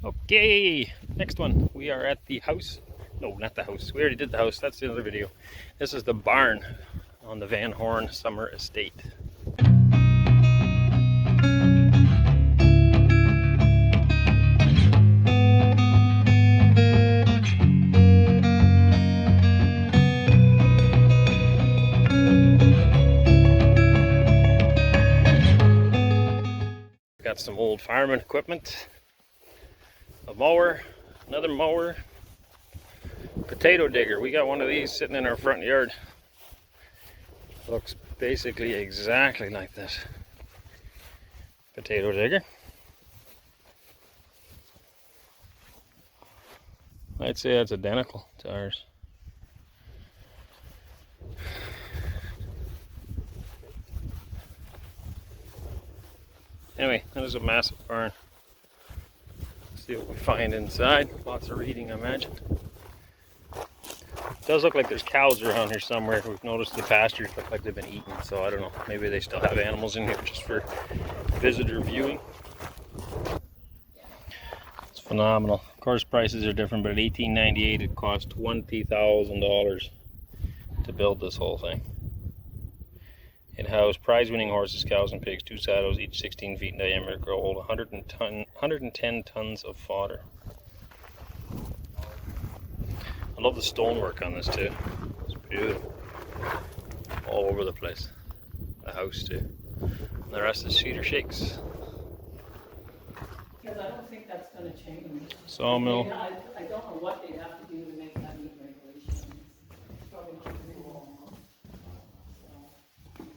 Okay, next one. We are at the house. No, not the house. We already did the house. That's the other video. This is the barn on the Van Horn Summer Estate. Got some old fireman equipment. A mower, another mower, potato digger. We got one of these sitting in our front yard. Looks basically exactly like this potato digger. I'd say that's identical to ours. Anyway, that is a massive barn. Let's see what we find inside. Lots of reading, I imagine. It does look like there's cows around here somewhere. We've noticed the pastures look like they've been eaten, so I don't know. Maybe they still have animals in here just for visitor viewing. It's phenomenal. Of course, prices are different, but at $18.98 it cost $20,000 to build this whole thing. It housed prize-winning horses, cows, and pigs, 2 saddles, each 16 feet in diameter, could hold 110 tons of fodder. I love the stonework on this too. It's beautiful. All over the place. The house too. And the rest is cedar shakes. Because I don't think that's going to change. Sawmill. I don't know what they'd have to do to make that meet regulations. Probably not very long.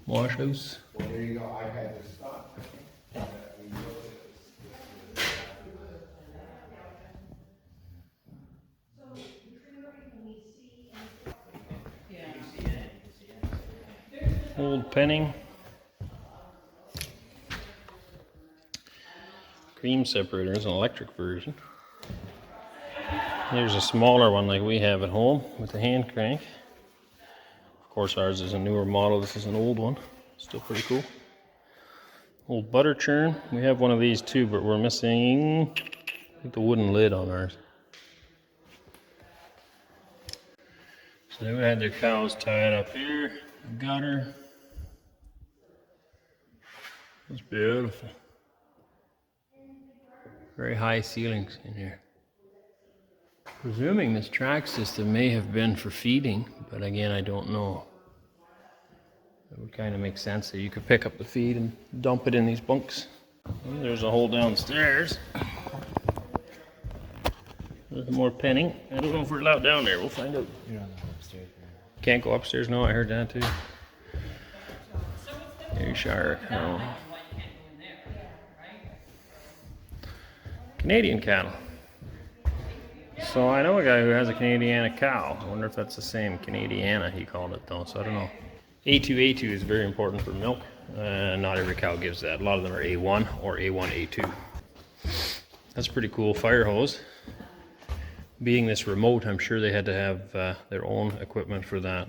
Wash house. Well, there you go, I had to stop. Old penning. Cream separator is an electric version. Here's a smaller one like we have at home with the hand crank. Of course, ours is a newer model. This is an old one. Still pretty cool. Old butter churn. We have one of these too, but we're missing, I think, the wooden lid on ours. So they would have their cows tied up here. Gutter. It's beautiful. Very high ceilings in here. Presuming this track system may have been for feeding, but again, I don't know. It would kind of make sense that you could pick up the feed and dump it in these bunks. And there's a hole downstairs. There's more penning. I don't know if we're allowed down there. We'll find out. You're on the upstairs. Can't go upstairs? No, I heard that too. There's Shark. Oh. Canadian cattle. So I know a guy who has a Canadiana cow. I wonder if that's the same Canadiana he called it though, so I don't know. A2 is very important for milk. Not every cow gives that. A lot of them are A1 or A1, A2. That's pretty cool. Fire hose. Being this remote, I'm sure they had to have their own equipment for that.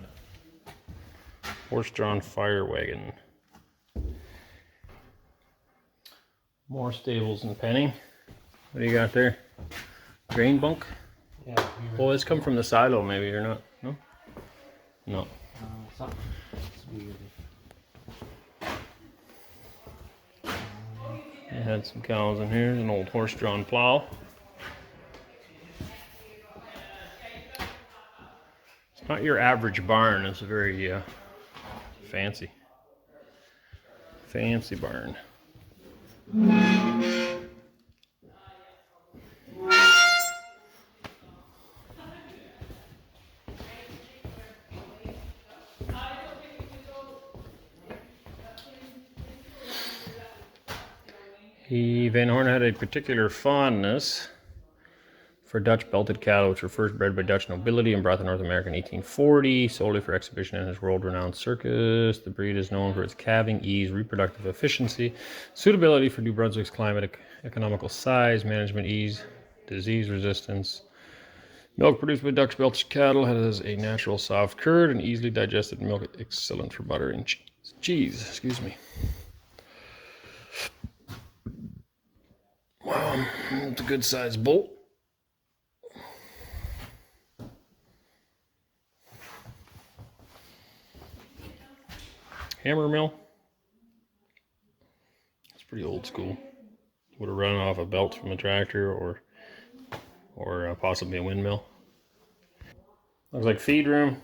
Horse-drawn fire wagon. More stables and penning. What do you got there? Grain bunk? Yeah. Oh, it's come from the silo maybe, or not? No? No. Something. It's weird. They had some cows in here. There's an old horse-drawn plow. It's not your average barn. It's a very fancy barn. Van Horn had a particular fondness for Dutch belted cattle, which were first bred by Dutch nobility and brought to North America in 1840, solely for exhibition in his world-renowned circus. The breed is known for its calving ease, reproductive efficiency, suitability for New Brunswick's climate, economical size, management ease, disease resistance. Milk produced by Dutch belted cattle has a natural soft curd and easily digested milk, excellent for butter and cheese. Excuse me. Wow, it's a good sized bolt. Hammer mill. It's pretty old school. Would have run off a belt from a tractor or possibly a windmill. Looks like feed room.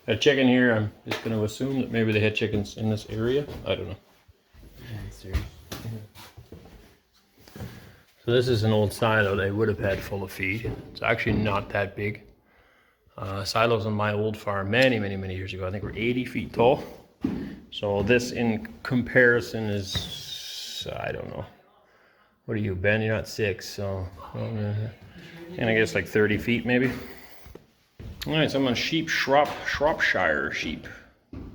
Got a chicken here. I'm just going to assume that maybe they had chickens in this area. I don't know. So this is an old silo they would have had full of feed. It's actually not that big. Silos on my old farm many years ago, I think were 80 feet tall. So this in comparison is, I don't know. What are you, Ben? You're not 6, so, and I guess like 30 feet maybe. All right, so I'm on sheep, Shropshire sheep.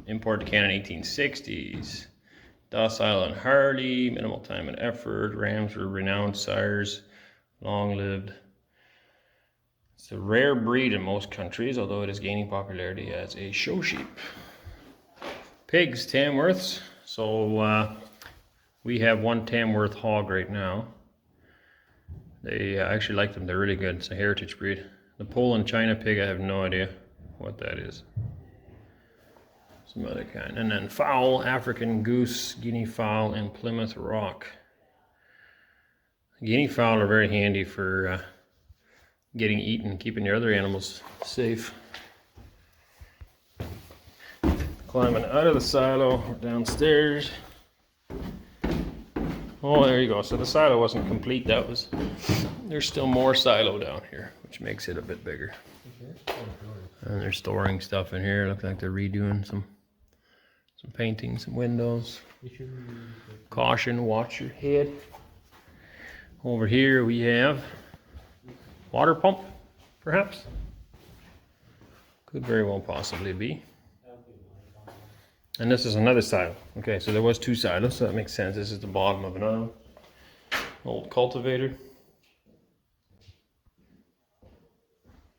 Import to Canada 1860s. Docile and hardy, minimal time and effort. Rams were renowned sires, long-lived. It's a rare breed in most countries, although it is gaining popularity as a show sheep. Pigs, Tamworths. So we have one Tamworth hog right now. I actually like them. They're really good. It's a heritage breed. The Poland China pig, I have no idea what that is. Some other kind. And then fowl, African goose, guinea fowl, and Plymouth Rock. Guinea fowl are very handy for getting eaten, keeping your other animals safe. Climbing out of the silo, downstairs. Oh, there you go. So the silo wasn't complete. There's still more silo down here, which makes it a bit bigger. And they're storing stuff in here. Looks like they're redoing some painting, some windows. Caution, watch your head. Over here we have water pump, perhaps. Could very well possibly be. And this is another silo. Okay, so there was 2 silos, so that makes sense. This is the bottom of another one. Old cultivator.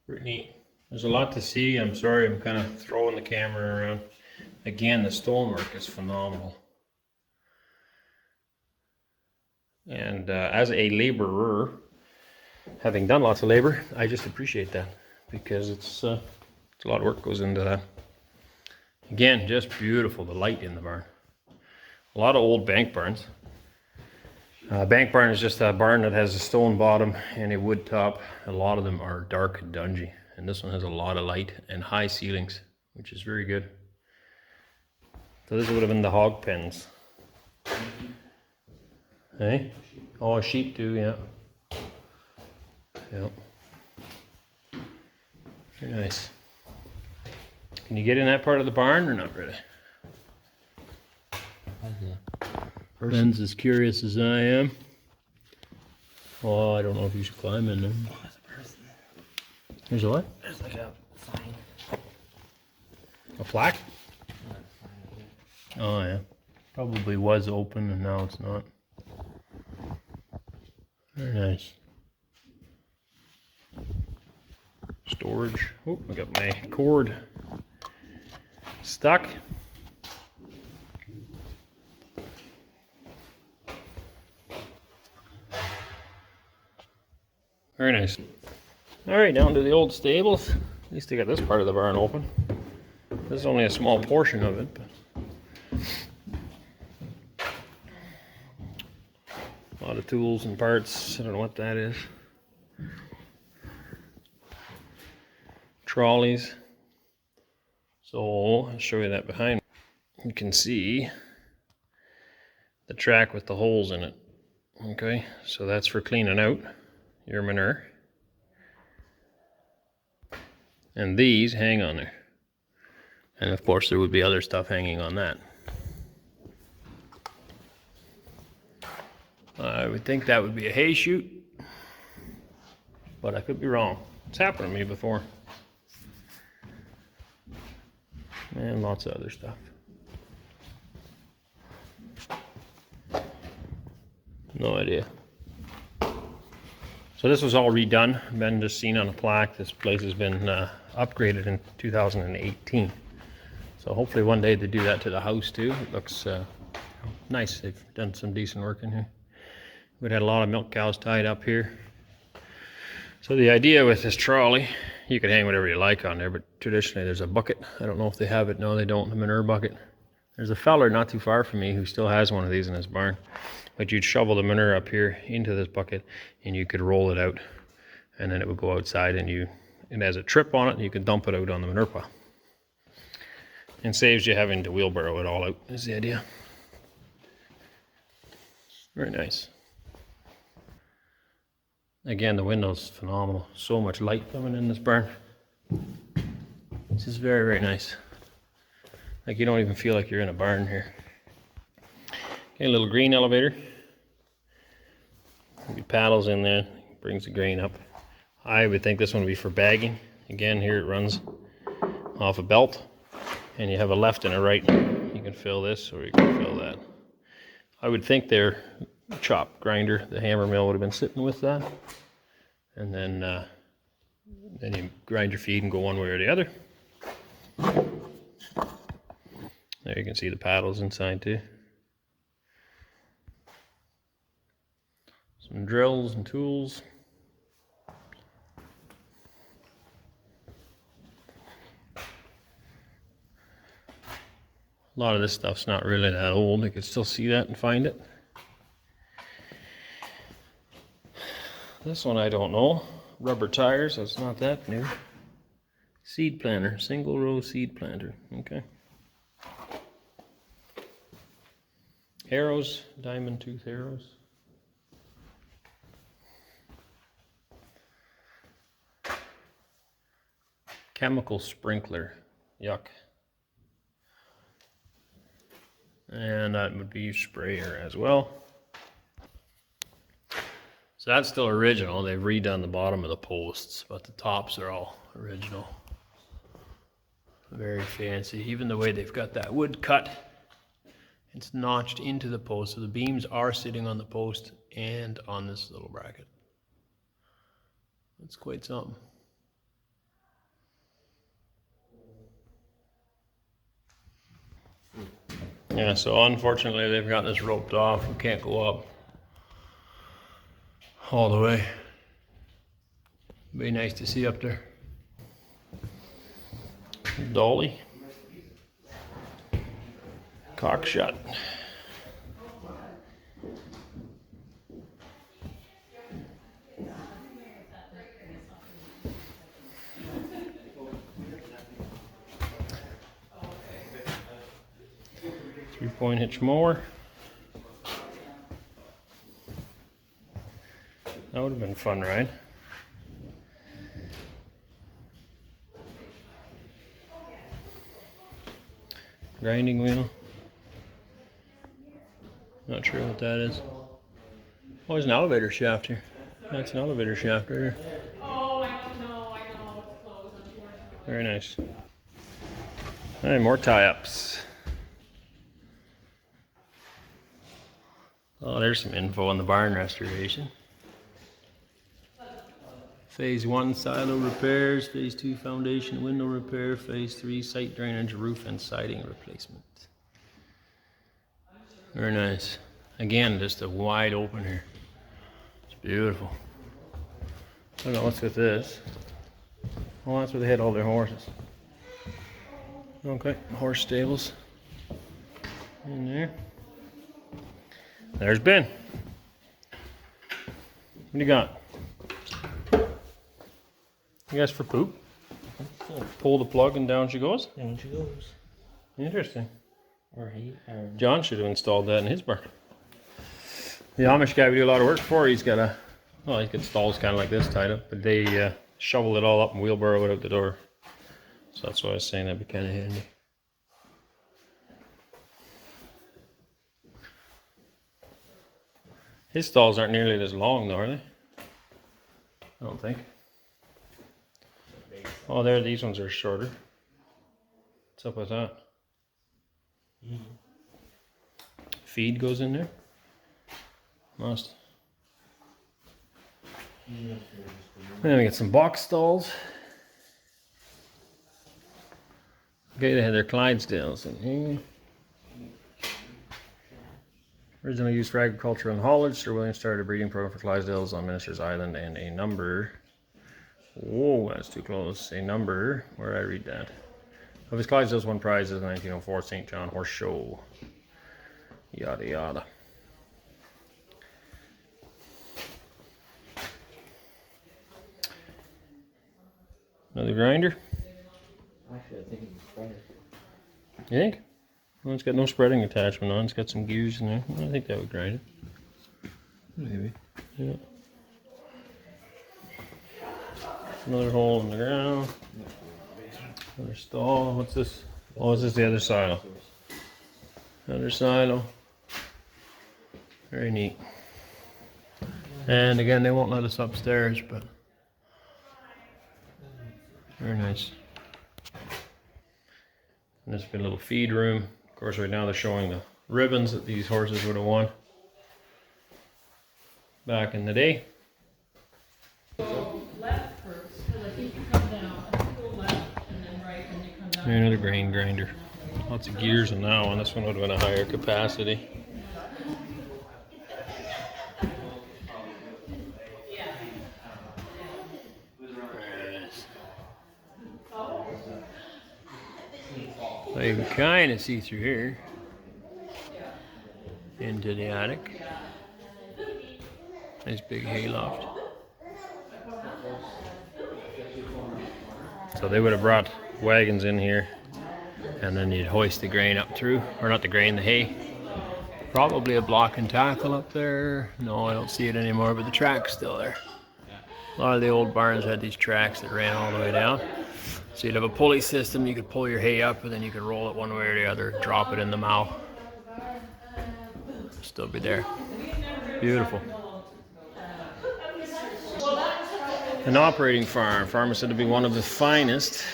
Pretty neat. There's a lot to see. I'm sorry, I'm kind of throwing the camera around. Again, the stonework is phenomenal. And as a laborer, having done lots of labor, I just appreciate that because it's a lot of work goes into that. Again, just beautiful, the light in the barn. A lot of old bank barns. Bank barn is just a barn that has a stone bottom and a wood top. A lot of them are dark and dungy. And this one has a lot of light and high ceilings, which is very good. So this would have been the hog pens. Hey? Oh, a sheep too, yeah. Yep. Very nice. Can you get in that part of the barn or not really? Ben's as curious as I am. Oh, I don't know if you should climb in there. Oh, there's a person. There's a what? There's like a sign. A plaque? Oh yeah. Probably was open and now it's not. Very nice. Storage. Oh, I got my cord stuck. Very nice. All right, down to the old stables. At least they got this part of the barn open. This is only a small portion of it, but a lot of tools and parts. I don't know what that is. Trolleys. So I'll show you that behind me. You can see the track with the holes in it. Okay, so that's for cleaning out your manure. And these hang on there. And of course there would be other stuff hanging on that. I would think that would be a hay chute, but I could be wrong. It's happened to me before. And lots of other stuff. No idea. So this was all redone. Ben just seen on a plaque. This place has been upgraded in 2018. So hopefully one day they do that to the house too. It looks nice. They've done some decent work in here. We'd had a lot of milk cows tied up here. So the idea with this trolley, you could hang whatever you like on there, but traditionally there's a bucket. I don't know if they have it. No, they don't. A manure bucket. There's a feller not too far from me who still has one of these in his barn. But you'd shovel the manure up here into this bucket and you could roll it out. And then it would go outside and it has a trip on it and you can dump it out on the manure pile. And saves you having to wheelbarrow it all out, is the idea. Very nice. Again, the window's phenomenal. So much light coming in this barn. This is very, very nice. Like you don't even feel like you're in a barn here. Okay, a little green elevator. Maybe paddles in there, brings the grain up. I would think this one would be for bagging. Again, here it runs off a belt. And you have a left and a right. You can fill this or you can fill that. I would think their chop grinder, the hammer mill, would have been sitting with that. And then you grind your feed and go one way or the other. There you can see the paddles inside too. Some drills and tools. A lot of this stuff's not really that old. You can still see that and find it. This one I don't know. Rubber tires, that's not that new. Seed planter, single row seed planter. Okay. Arrows, diamond tooth arrows. Chemical sprinkler, yuck. And that would be sprayer as well. So that's still original. They've redone the bottom of the posts, but the tops are all original. Very fancy. Even the way they've got that wood cut, it's notched into the post. So the beams are sitting on the post and on this little bracket. That's quite something. Yeah, so unfortunately they've got this roped off. We can't go up all the way. Be nice to see up there. Dolly. Cock shut. Three-point hitch mower. That would have been a fun ride. Grinding wheel. Not sure what that is. Oh, there's an elevator shaft here. That's an elevator shaft right here. Oh, I don't know, it's closed, unfortunately. Very nice. All right, more tie-ups. Oh, there's some info on the barn restoration. Phase 1 silo repairs, Phase 2 foundation window repair, Phase 3 site drainage, roof and siding replacement. Very nice. Again, just a wide open here. It's beautiful. I don't know what's with this. Oh, that's where they had all their horses. Okay, horse stables in there. There's Ben. What do you got? You guys for poop? Pull the plug and down she goes? Down she goes. Interesting. Or John should have installed that in his barn. The Amish guy we do a lot of work for, he's got he's got stalls kind of like this tied up, but they shovel it all up and wheelbarrow it out the door. So that's why I was saying that'd be kind of handy. His stalls aren't nearly as long though, are they? I don't think. Oh, there, these ones are shorter. What's up with that? Feed goes in there? Must. Then we get some box stalls. Okay, they had their Clydesdales in here. Originally used for agriculture and haulage, Sir William started a breeding program for Clydesdales on Minister's Island, and a number, whoa, that's too close, a number, where did I read that? Of his Clydesdales won prizes in the 1904 St. John Horse Show. Yada yada. Another grinder? Actually, I think it's better. You think? Well, it's got no spreading attachment on. It's got some gears in there. I think that would grind it. Maybe. Yeah. Another hole in the ground. Another stall. What's this? Oh, is this the other silo? Another silo. Very neat. And again, they won't let us upstairs, but very nice. And this will be a little feed room. Of course, right now they're showing the ribbons that these horses would have won back in the day. Go left first, because I think you come down, I think go left and then right, and you come down. Another grain grinder. Lots of gears in that one. This one would have been a higher capacity. So you can kind of see through here into the attic. Nice big hayloft. So they would have brought wagons in here, and then you'd hoist the grain up through, or not the grain, the hay. Probably a block and tackle up there. No, I don't see it anymore, but the track's still there. A lot of the old barns had these tracks that ran all the way down. So you'd have a pulley system, you could pull your hay up, and then you could roll it one way or the other, drop it in the mow. Still be there. Beautiful. An operating farm. Farm is said to be one of the finest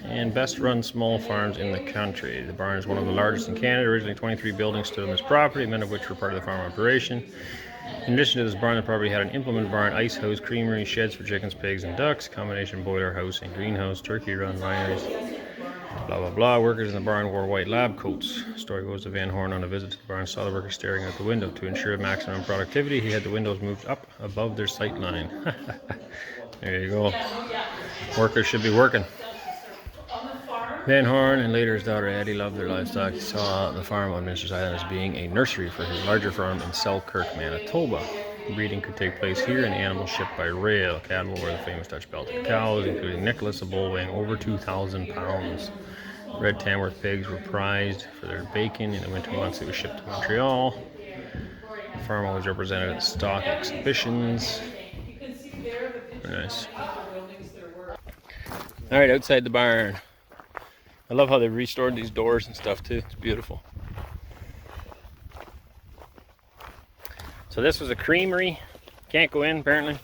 and best run small farms in the country. The barn is one of the largest in Canada. Originally 23 buildings stood on this property, many of which were part of the farm operation. In addition to this barn, the property had an implement barn, ice house, creamery, sheds for chickens, pigs, and ducks, combination boiler house and greenhouse, turkey run, vineries, blah blah blah. Workers in the barn wore white lab coats. Story goes that Van Horne on a visit to the barn saw the workers staring out the window. To ensure maximum productivity, he had the windows moved up above their sight line. There you go. Workers should be working. Van Horne and later his daughter Addie loved their livestock. He saw the farm on Minister's Island as being a nursery for his larger farm in Selkirk, Manitoba. Breeding could take place here and the animals shipped by rail. Cattle were the famous Dutch belted cows, including Nicholas, a bull weighing over 2,000 pounds. Red Tamworth pigs were prized for their bacon. In the winter months, it was shipped to Montreal. The farm always represented at stock exhibitions. Very nice. All right, outside the barn. I love how they've restored these doors and stuff too. It's beautiful. So this was a creamery. Can't go in apparently.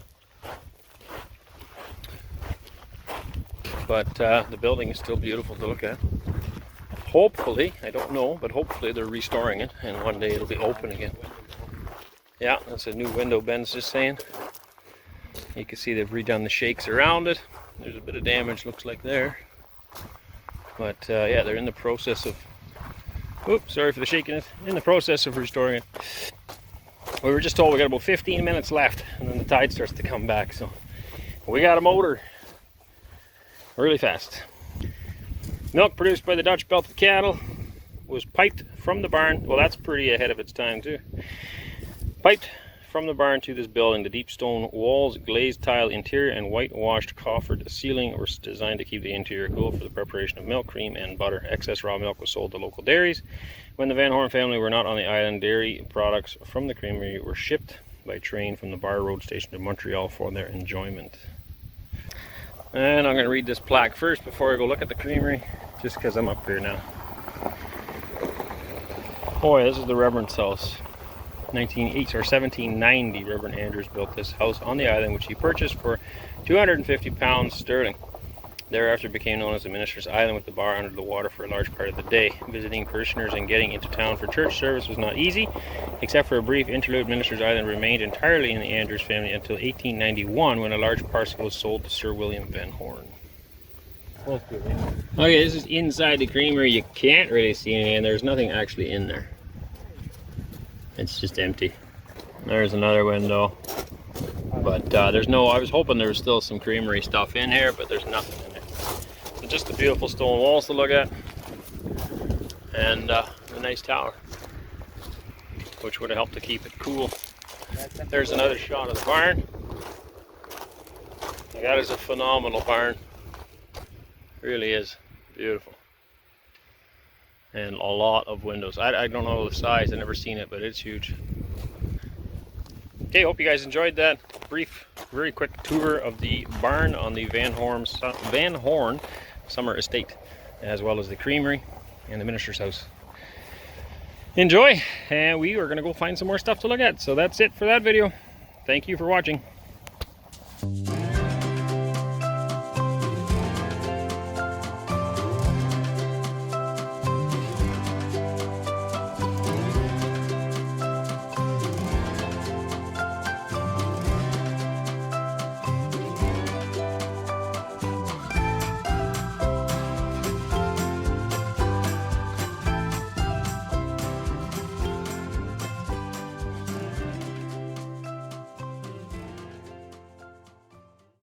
But the building is still beautiful to look at. Hopefully, I don't know, but hopefully they're restoring it and one day it'll be open again. Yeah, that's a new window, Ben's just saying. You can see they've redone the shakes around it. There's a bit of damage, looks like there. But yeah, they're in the process of, oops, sorry for the shaking it, in the process of restoring it. We were just told we got about 15 minutes left and then the tide starts to come back, so we got a motor really fast. Milk produced by the Dutch belted cattle was piped from the barn. Well, that's pretty ahead of its time too. Piped from the barn to this building. The deep stone walls, glazed tile interior, and whitewashed coffered ceiling were designed to keep the interior cool for the preparation of milk, cream, and butter. Excess raw milk was sold to local dairies. When the Van Horne family were not on the island, dairy products from the creamery were shipped by train from the Bar Road station to Montreal for their enjoyment. And I'm going to read this plaque first before I go look at the creamery, just because I'm up here now. Boy, this is the Reverend's house. 1790, Reverend Andrews built this house on the island, which he purchased for £250 sterling. Thereafter became known as the Minister's Island, with the bar under the water for a large part of the day. Visiting parishioners and getting into town for church service was not easy. Except for a brief interlude, Minister's Island remained entirely in the Andrews family until 1891, when a large parcel was sold to Sir William Van Horne. Okay, this is inside the creamery. You can't really see anything, and there's nothing actually in there. It's just empty. There's another window. But there's no, I was hoping there was still some creamery stuff in here, but there's nothing in there. So just the beautiful stone walls to look at. And a nice tower, which would have helped to keep it cool. There's another shot of the barn. That is a phenomenal barn. Really is beautiful. And a lot of windows. I don't know the size, I've never seen it, but it's huge. Okay, hope you guys enjoyed that brief, very quick tour of the barn on the Van Horn Summer Estate, as well as the creamery and the minister's house. Enjoy, and we are going to go find some more stuff to look at. So that's it for that video. Thank you for watching.